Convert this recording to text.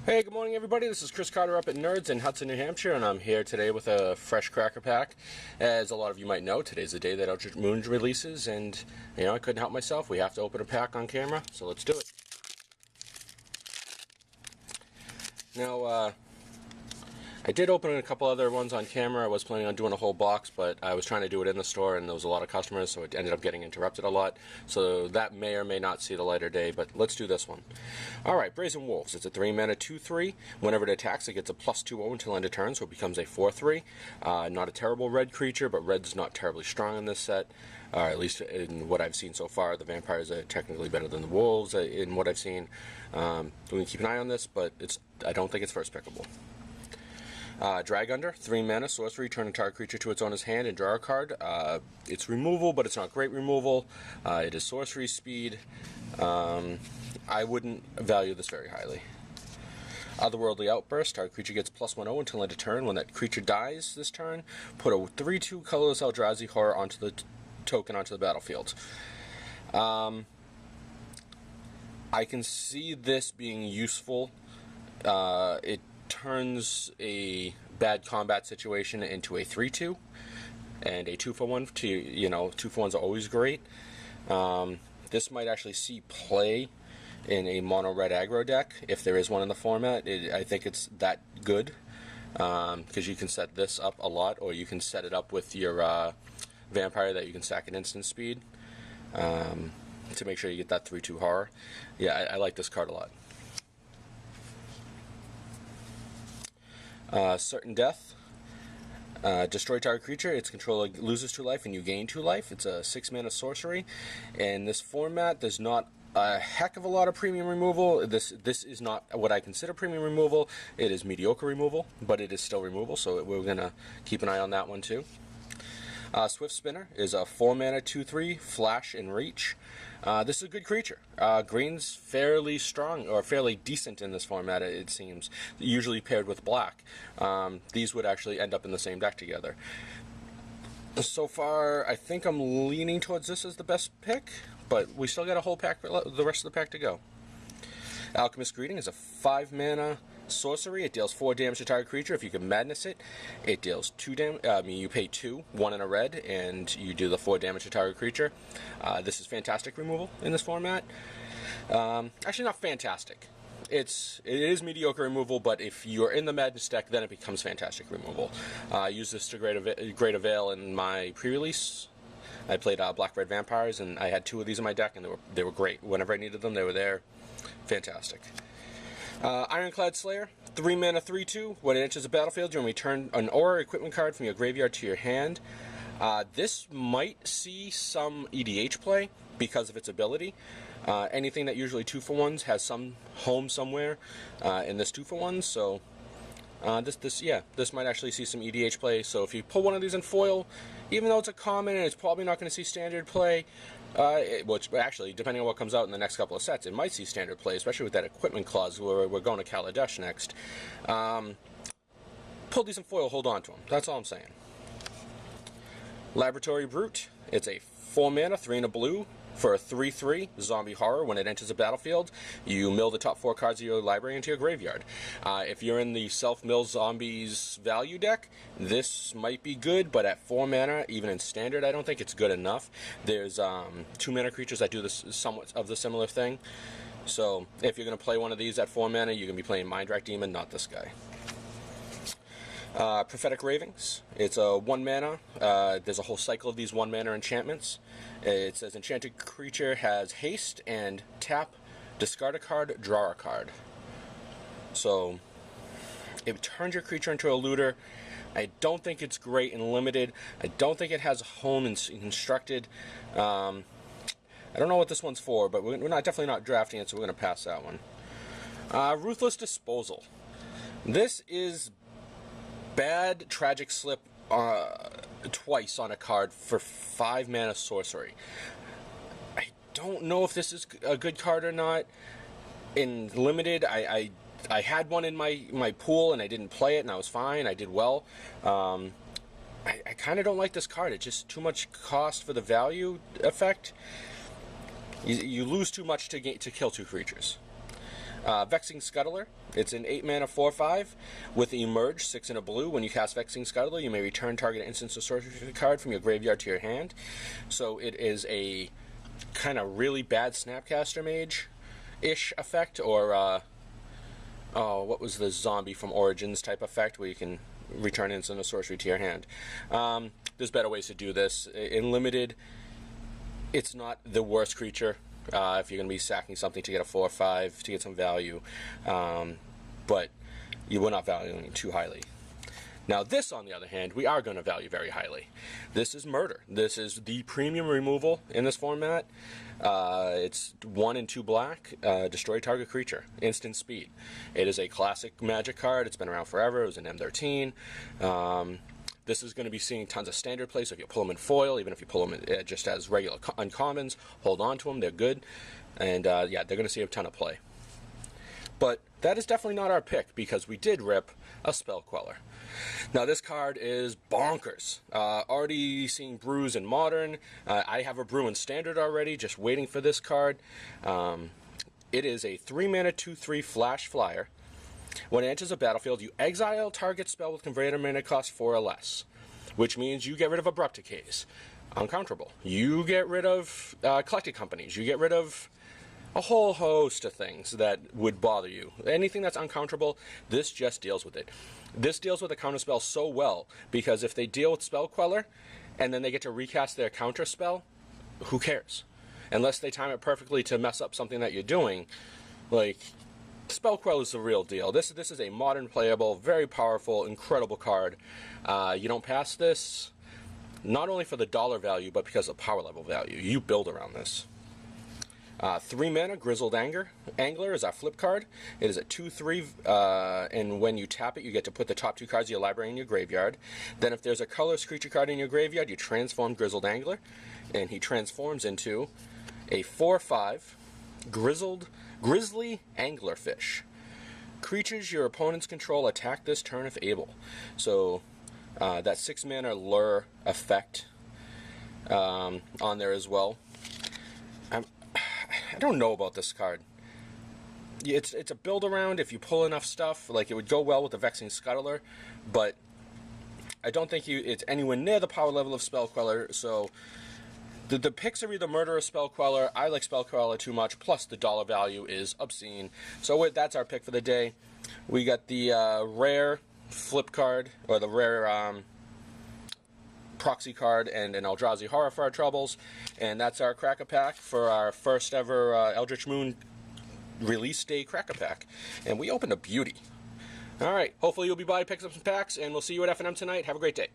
Hey, good morning everybody. This is Chris Carter up at Nerds in Hudson, New Hampshire, and I'm here today with a fresh cracker pack. As a lot of you might know, today's the day that Eldritch Moon releases, and I couldn't help myself. We have to open a pack on camera, so let's do it. Now, I did open a couple other ones on camera. I was planning on doing a whole box, but I was trying to do it in the store, and there was a lot of customers, so it ended up getting interrupted a lot. So that may or may not see the light of day, but let's do this one. Alright, Brazen Wolves. It's a 3-mana 2/3. Whenever it attacks, it gets a +2/0 until end of turn, so it becomes a 4/3. Not a terrible red creature, but red's not terribly strong in this set. At least in what I've seen so far. The vampires are technically better than the wolves in what I've seen. We can keep an eye on this, but I don't think it's first pickable. Drag Under, 3-mana, sorcery, turn a target creature to its owner's hand and draw a card. It's removal, but it's not great removal. It is sorcery speed. I wouldn't value this very highly. Otherworldly Outburst, target creature gets +1/0 until end of turn. When that creature dies this turn, put a 3/2 colorless Eldrazi horror onto the token onto the battlefield. I can see this being useful. It turns a bad combat situation into a 3/2 and a 2-for-1. 2-for-1s are always great. This might actually see play in a mono red aggro deck if there is one in the format. I think it's that good because you can set this up a lot, or you can set it up with your vampire that you can sack at instant speed to make sure you get that 3/2 horror. Yeah, I like this card a lot. Certain Death. Destroy target creature. Its controller loses 2 life and you gain 2 life. It's a 6-mana sorcery. In this format, there's not a heck of a lot of premium removal. This is not what I consider premium removal. It is mediocre removal, but it is still removal, so we're going to keep an eye on that one too. Swift Spinner is a 4-mana 2/3, flash and reach. This is a good creature. Green's fairly strong, or fairly decent in this format, it seems, usually paired with black. These would actually end up in the same deck together. So far, I think I'm leaning towards this as the best pick, but we still got a whole pack, the rest of the pack to go. Alchemist Greeting is a 5-mana sorcery. It deals 4 damage to target creature. If you can madness it, it deals 2 damage. You pay 2, 1 in a red, and you do the 4 damage to target creature. This is fantastic removal in this format. Actually, not fantastic. It is mediocre removal, but if you're in the madness deck, then it becomes fantastic removal. I used this to great avail in my pre-release. I played Black-Red Vampires, and I had 2 of these in my deck, and they were great. Whenever I needed them, they were there. Fantastic. Ironclad Slayer, 3-mana 3/2. When it enters the battlefield, you may return an aura equipment card from your graveyard to your hand. This might see some EDH play because of its ability. Anything that usually 2-for-1s has some home somewhere in this 2-for-1, so this might actually see some EDH play. So if you pull one of these in foil, even though it's a common and it's probably not going to see standard play, which actually, depending on what comes out in the next couple of sets, it might see standard play, especially with that equipment clause where we're going to Kaladesh next. Pull these in foil, hold on to them. That's all I'm saying. Laboratory Brute. It's a 4-mana, 3 and a blue, for a 3/3 zombie horror. When it enters the battlefield, you mill the top 4 cards of your library into your graveyard. If you're in the self-mill zombies value deck, this might be good, but at 4 mana, even in standard, I don't think it's good enough. There's 2-mana creatures that do this somewhat of the similar thing. So if you're going to play one of these at 4 mana, you're going to be playing Mindwreck Demon, not this guy. Prophetic Ravings. It's a 1-mana. There's a whole cycle of these 1-mana enchantments. It says enchanted creature has haste and tap, discard a card, draw a card. So it turns your creature into a looter. I don't think it's great in limited. I don't think it has home in constructed. I don't know what this one's for, but we're definitely not drafting it, so we're going to pass that one. Ruthless Disposal. This is bad Tragic Slip twice on a card for 5-mana sorcery. I don't know if this is a good card or not. In limited, I had one in my pool and I didn't play it and I was fine. I did well. I kind of don't like this card. It's just too much cost for the value effect. You lose too much to kill 2 creatures. Vexing Scuttler. It's an 8 mana 4/5 with Emerge, 6 and a blue. When you cast Vexing Scuttler, you may return target instant or sorcery card from your graveyard to your hand. So it is a kind of really bad Snapcaster Mage-ish effect, or what was the zombie from Origins type effect where you can return instant or sorcery to your hand. There's better ways to do this. In Limited, it's not the worst creature if you're going to be sacking something to get a 4/5 to get some value, but you will not valuing it too highly. Now this, on the other hand, we are going to value very highly. This is Murder. This is the premium removal in this format. It's 1 and 2 black, destroy target creature, instant speed. It is a classic Magic card. It's been around forever. It was an M13. This is going to be seeing tons of standard play, so if you pull them in foil, even if you pull them in, just as regular uncommons, hold on to them, they're good. And yeah, they're going to see a ton of play. But that is definitely not our pick, because we did rip a Spell Queller. Now this card is bonkers. Already seeing brews in Modern. I have a brew in Standard already, just waiting for this card. It is a 3 mana 2/3 flash flyer. When it enters a battlefield, you exile target spell with converted mana cost 4 or less, which means you get rid of Abrupt Decays, uncounterable. You get rid of Collected Companies. You get rid of a whole host of things that would bother you. Anything that's uncounterable, this just deals with it. This deals with a counterspell so well, because if they deal with Spell Queller and then they get to recast their counterspell, who cares? Unless they time it perfectly to mess up something that you're doing, like, Spell Queller is the real deal. This is a modern playable, very powerful, incredible card. You don't pass this, not only for the dollar value, but because of power level value. You build around this. 3 mana, Grizzled Angler is our flip card. It is a 2/3, and when you tap it, you get to put the top 2 cards of your library in your graveyard. Then if there's a colorless creature card in your graveyard, you transform Grizzled Angler, and he transforms into a 4/5 Grizzly Anglerfish. Creatures your opponents control attack this turn if able. So that 6 mana lure effect on there as well. I don't know about this card. It's a build around if you pull enough stuff. Like, it would go well with the Vexing Scuttler, but I don't think it's anywhere near the power level of Spell Queller. So the picks are either Murder or Spell Queller. I like Spell Queller too much, plus the dollar value is obscene. So that's our pick for the day. We got the rare flip card, or the rare proxy card, and an Eldrazi Horror for our troubles. And that's our Cracker Pack for our first ever Eldritch Moon release day Cracker Pack. And we opened a beauty. Alright, hopefully you'll be by, pick up some packs, and we'll see you at F&M tonight. Have a great day.